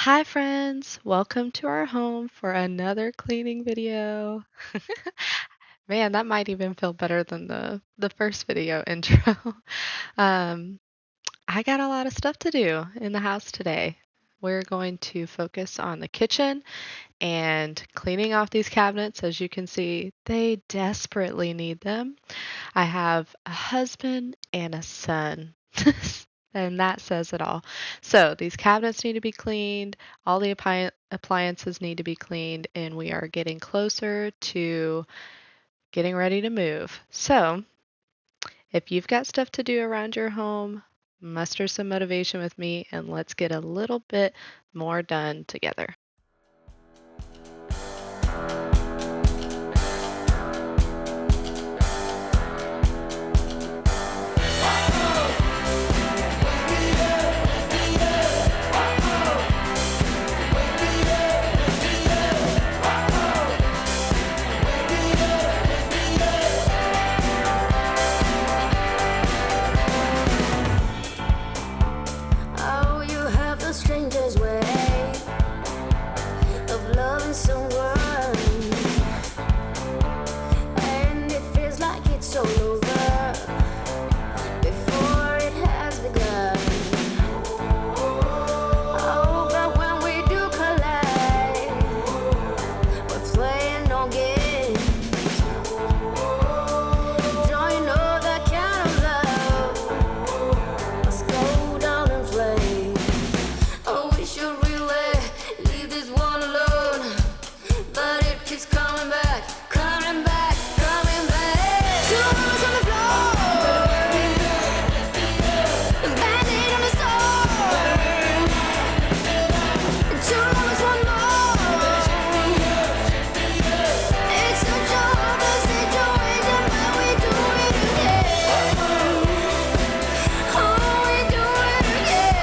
Hi friends, welcome to our home for another cleaning video. Man, that might even feel better than the first video intro. Um, I got a lot of stuff to do in the house today. We're going to focus on the kitchen and cleaning off these cabinets. As you can see, they desperately need them. I have a husband and a son. And that says it all. So these cabinets need to be cleaned, all the appliances need to be cleaned, and we are getting closer to getting ready to move. So if you've got stuff to do around your home, muster some motivation with me and let's get a little bit more done together. Oh, you have the strangest way of loving someone, and it feels like it's all over before it has begun. Oh, but when we do collide, we're playing no games. Don't you know that kind of love must go down in flames? Oh, we should really leave this one alone, but it keeps coming back, coming back, coming back. Two lovers on the floor, a band-aid on the store. Two lovers want more. It's such a hopeless situation, but we do it again. Oh, we do it again.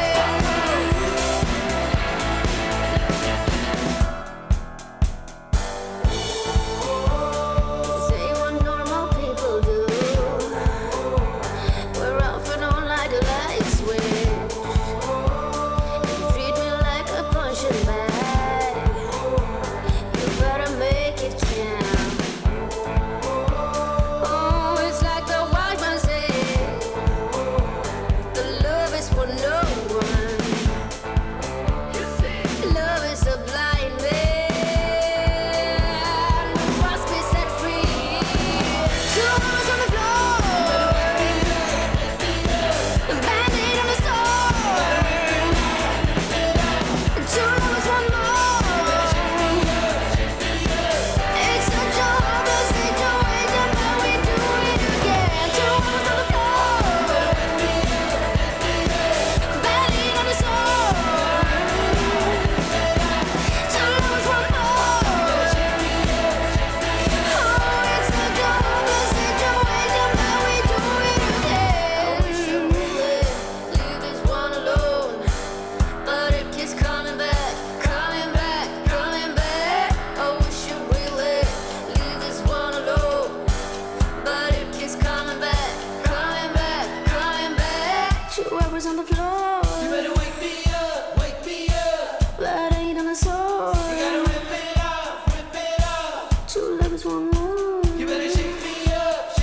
Say what normal people do. We're off and on like a light switch. You treat me like a punching bag. You better make it count. Oh, it's like the wise man said, the love is for no one. Love is a blind man who must be set free. Two lovers on the floor, a band-aid on the store. Two lovers want more. It's such a hopeless situation, but we do it again. Two lovers on the floor, band-aid on the store. Two lovers want more. Oh, it's such a hopeless situation, but we do it again. We should really leave this one alone, but it keeps coming back, coming back, coming back. Oh, we should really leave this one alone, but it keeps coming back, coming back, coming back. Two hours on the floor, You better wake me up, blood ain't on the sword. you gotta rip it off, Two lovers want more, you better shake me up,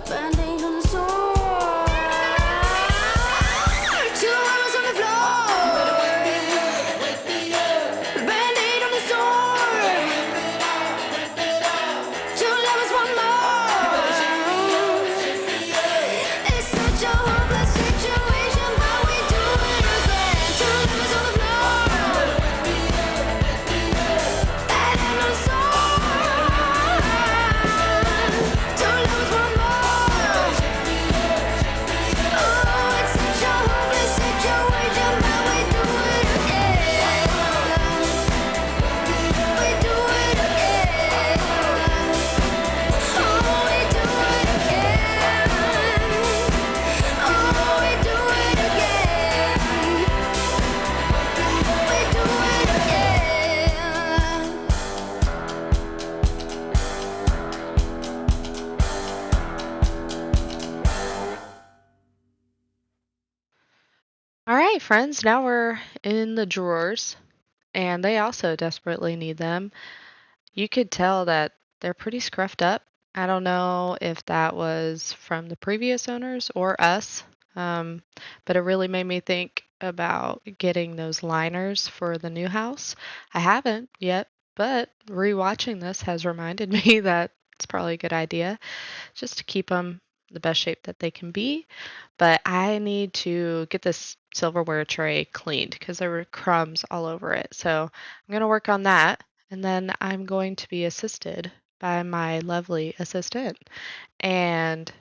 band-aid on the sword. Two hours on the floor, wake me up, band-aid on the sword. Two lovers want more. It's such a hopeless situation, but we do it again. Two lovers on the floor, band-aid on the sword. Hey, friends, now we're in the drawers, and they also desperately need them. You could tell that they're pretty scruffed up. I don't know if that was from the previous owners or us, um, but it really made me think about getting those liners for the new house. I haven't yet, but rewatching this has reminded me that it's probably a good idea just to keep them the best shape that they can be. But I need to get this silverware tray cleaned because there were crumbs all over it. So I'm going to work on that. And then I'm going to be assisted by my lovely assistant. And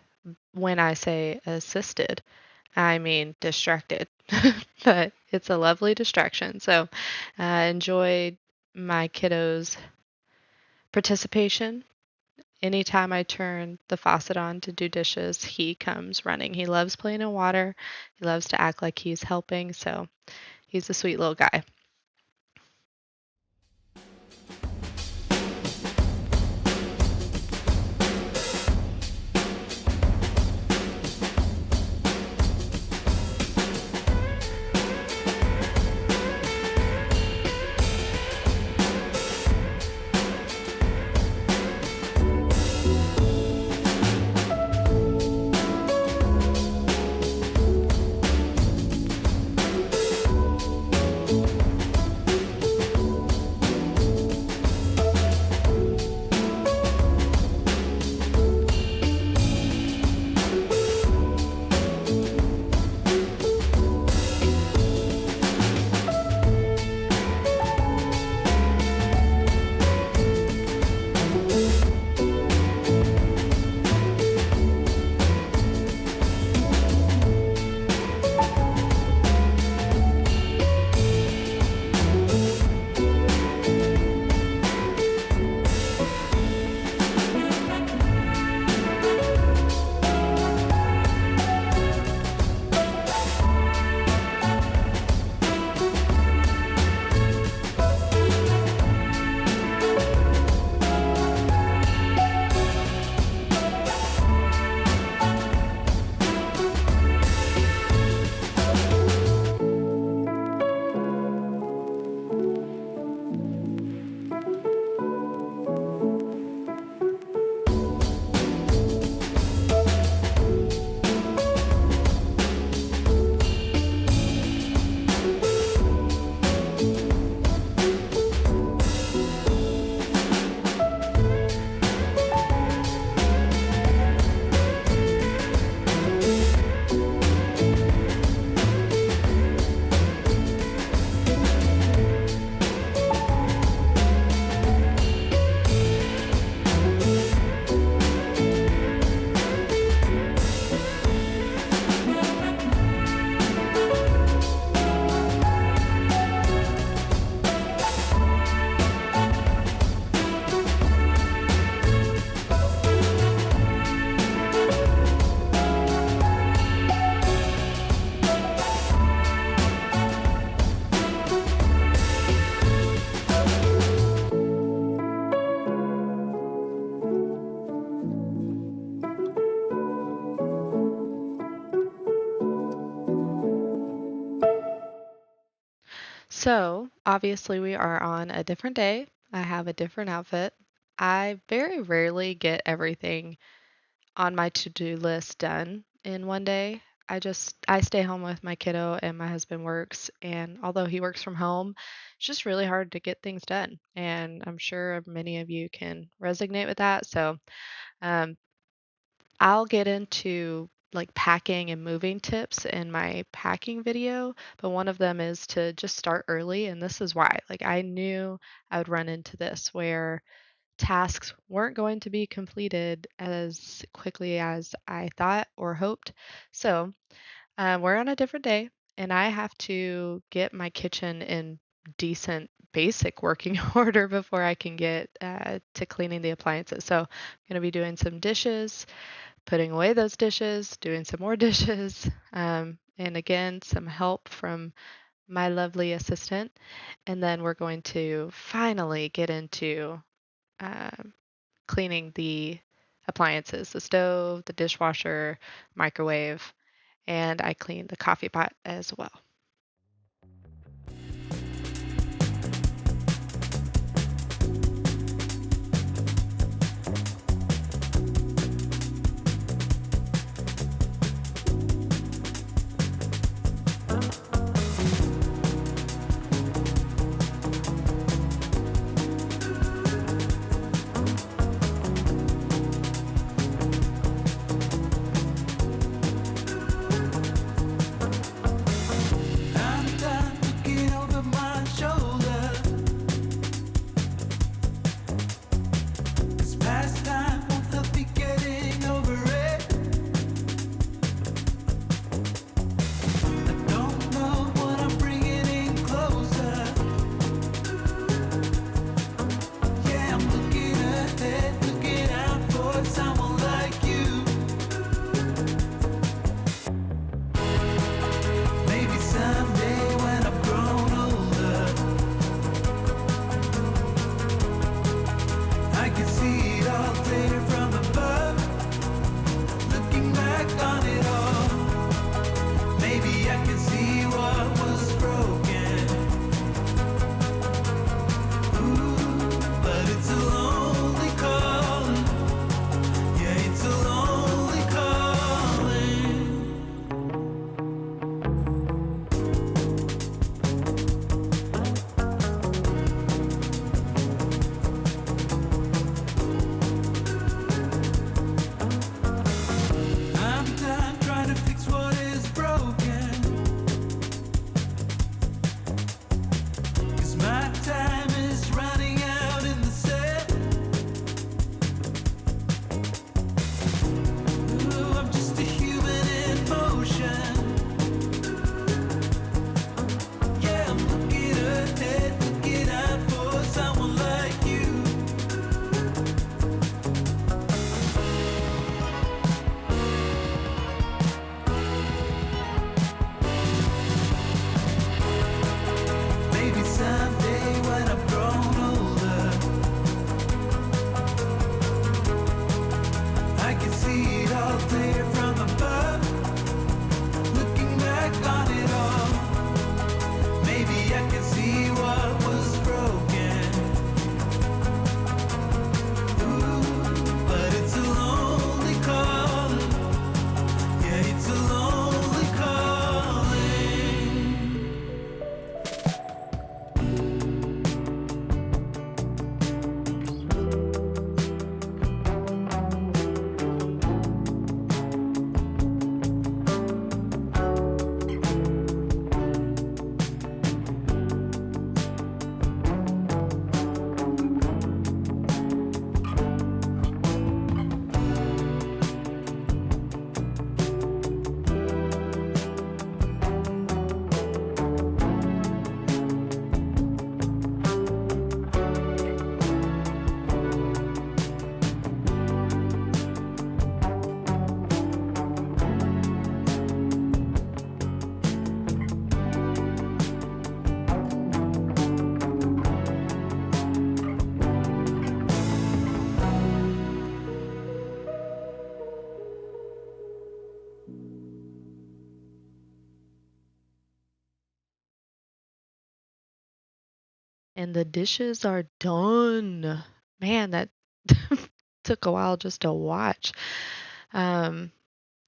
when I say assisted, I mean distracted. But it's a lovely distraction. So I enjoyed my kiddos' participation. Anytime I turn the faucet on to do dishes, he comes running. He loves playing in water. He loves to act like he's helping, so he's a sweet little guy. So, obviously, we are on a different day. I have a different outfit. I very rarely get everything on my to-do list done in one day. I stay home with my kiddo and my husband works, and although he works from home, it's just really hard to get things done. And I'm sure many of you can resonate with that. So, um, I'll get into like packing and moving tips in my packing video, but one of them is to just start early. And this is why. Like, I knew I would run into this where tasks weren't going to be completed as quickly as I thought or hoped. So, we're on a different day, and I have to get my kitchen in decent, basic working order before I can get to cleaning the appliances. So, I'm going to be doing some dishes, putting away those dishes, doing some more dishes, and again, some help from my lovely assistant. And then we're going to finally get into um, cleaning the appliances, the stove, the dishwasher, microwave, and I cleaned the coffee pot as well. see it all clear from above. Looking back on it all, maybe I can see what was broken. Ooh, but it's a lonely calling. Yeah, it's a lonely calling. I'm done trying to fix what is broken. 'Cause my time is running out in the set. Ooh, I'm just a human in motion. Yeah, I'm looking ahead, looking out for someone like you. Maybe someday when I've grown older, I can see it all clear from above. Looking back on it all, maybe I can see what was broken. Ooh, but it's a lonely calling. Yeah, it's a lonely calling. And the dishes are done. Man, that took a while just to watch. Um,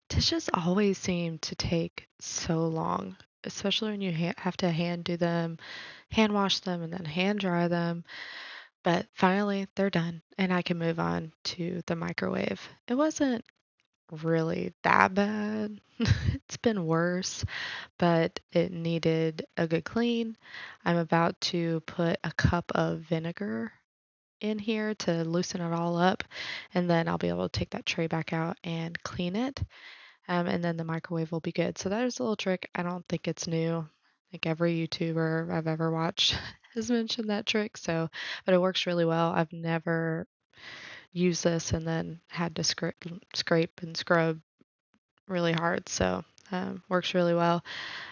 Dishes always seem to take so long, especially when you have to hand do them, hand wash them, and then hand dry them. But finally, they're done, and I can move on to the microwave. It wasn't really that bad. It's been worse, but it needed a good clean. I'm about to put a cup of vinegar in here to loosen it all up, and then I'll be able to take that tray back out and clean it. And then the microwave will be good. So that is a little trick. I don't think it's new. I think every YouTuber I've ever watched has mentioned that trick. So, but it works really well. I've never used this and then had to scrape and scrub really hard. So, works really well.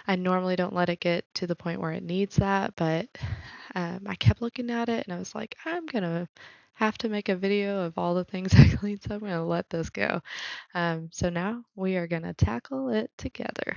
I normally don't let it get to the point where it needs that, but I kept looking at it and I was like, I'm gonna have to make a video of all the things I cleaned, so I'm gonna let this go. So now we are gonna tackle it together.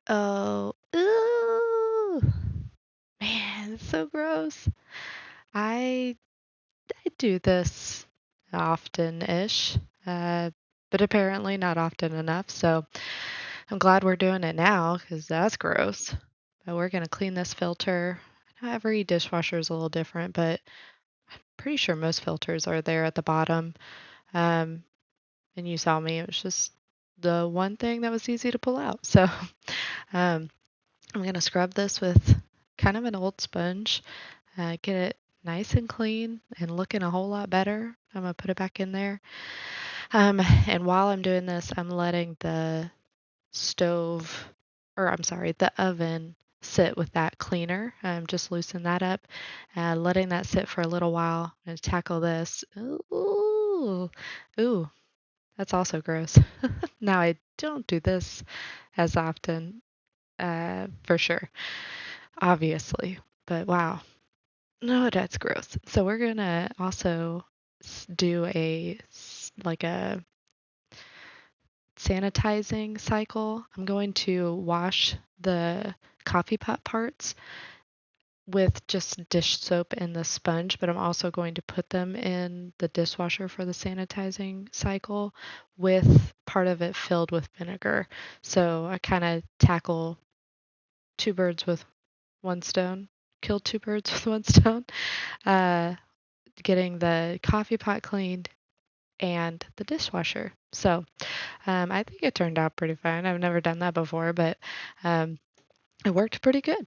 Oh, ooh, man, it's so gross. I I do this often-ish, uh, but apparently not often enough. So I'm glad we're doing it now because that's gross. But we're gonna clean this filter. Every dishwasher is a little different, but pretty sure most filters are there at the bottom. Um, and you saw me, it was just the one thing that was easy to pull out. So um, I'm going to scrub this with kind of an old sponge, get it nice and clean and looking a whole lot better. I'm going to put it back in there. And while I'm doing this, I'm letting the stove, or I'm sorry, the oven sit with that cleaner. Just loosen that up, letting that sit for a little while and tackle this. Ooh, ooh, that's also gross. Now I don't do this as often, for sure, obviously, but wow, no, that's gross. So we're gonna also do like a sanitizing cycle. I'm going to wash the coffee pot parts with just dish soap and the sponge, but I'm also going to put them in the dishwasher for the sanitizing cycle with part of it filled with vinegar. So I kind of tackle two birds with one stone, kill two birds with one stone, uh, getting the coffee pot cleaned and the dishwasher. So I think it turned out pretty fine. I've never done that before, but um, it worked pretty good.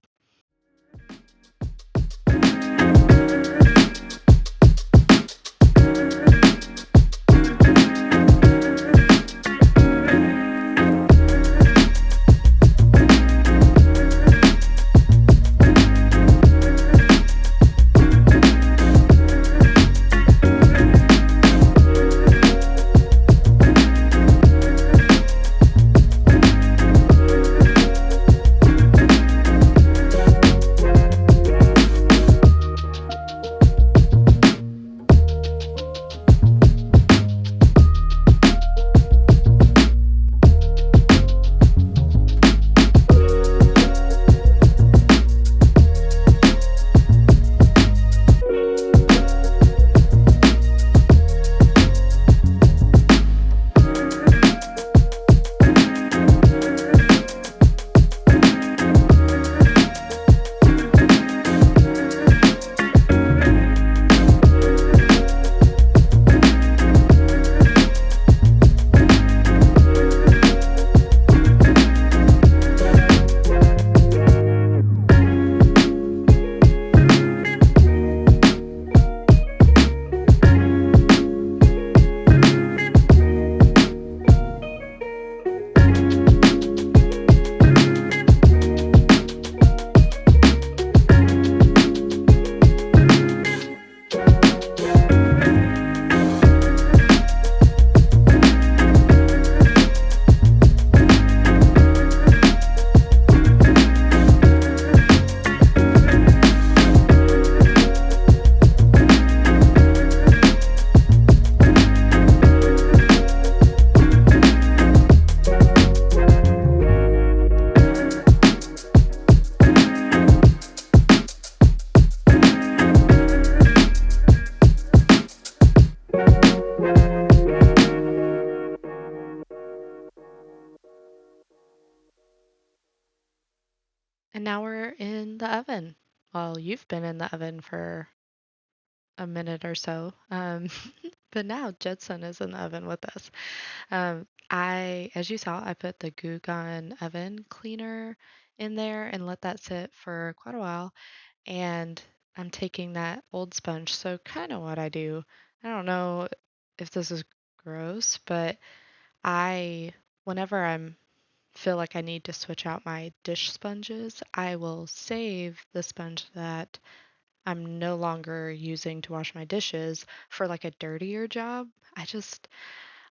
And now we're in the oven. Well, you've been in the oven for a minute or so. But now Judson is in the oven with us. As you saw, I put the Goo Gone oven cleaner in there and let that sit for quite a while. And I'm taking that old sponge. So kind of what I do, I don't know if this is gross, but I, whenever I'm feel like I need to switch out my dish sponges, I will save the sponge that I'm no longer using to wash my dishes for like a dirtier job.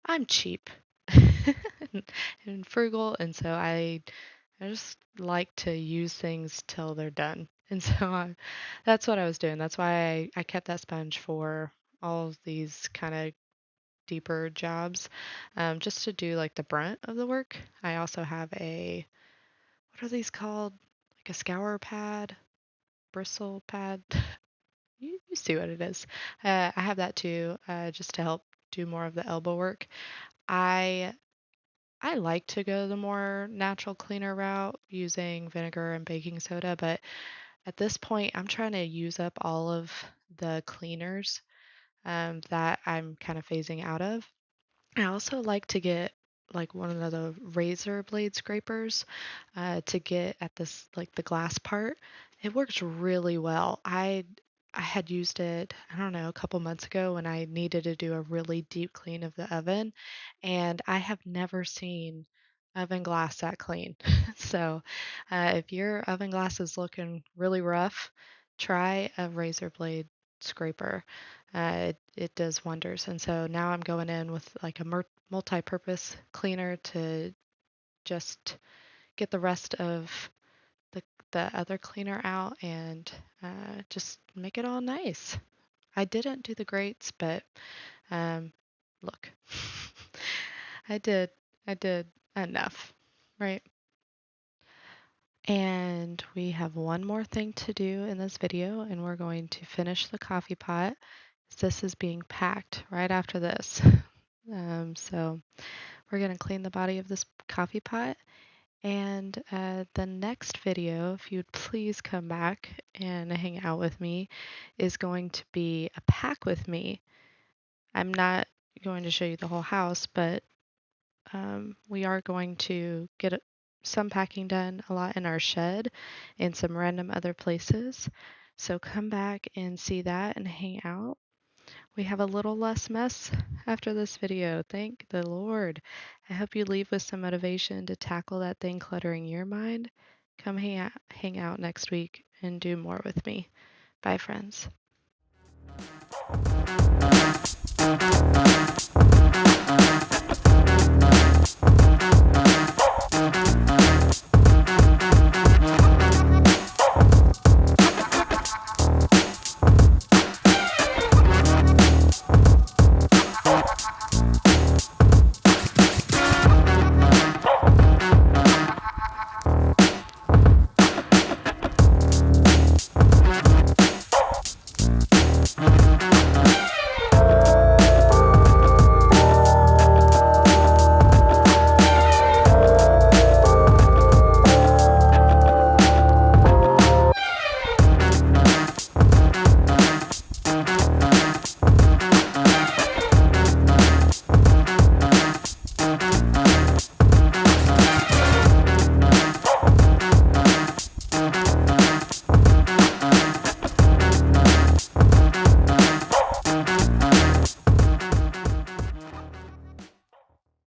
I'm cheap and, and frugal, and so I just like to use things till they're done. And so that's what I was doing. That's why I kept that sponge for all of these kind of deeper jobs, just to do like the brunt of the work. I also have what are these called? Like a scour pad, bristle pad. You see what it is. I have that too, just to help do more of the elbow work. I I like to go the more natural, cleaner route using vinegar and baking soda, but at this point, I'm trying to use up all of the cleaners that I'm kind of phasing out of. I also like to get like one of the razor blade scrapers to get at this like the glass part. It works really well. I had used it, I don't know, a couple months ago when I needed to do a really deep clean of the oven, and I have never seen oven glass that clean. So, if your oven glass is looking really rough, try a razor blade scraper. It does wonders. And so now I'm going in with like a multi-purpose cleaner to just get the rest of the the other cleaner out and just make it all nice. I didn't do the grates, but um, look, I did I did enough, right? And we have one more thing to do in this video, and we're going to finish the coffee pot. This is being packed right after this. So we're going to clean the body of this coffee pot. And the next video, if you'd please come back and hang out with me, is going to be a pack with me. I'm not going to show you the whole house, but we are going to get some packing done, a lot in our shed and some random other places. So come back and see that and hang out. We have a little less mess after this video. Thank the Lord. I hope you leave with some motivation to tackle that thing cluttering your mind. Come hang out next week and do more with me. Bye, friends.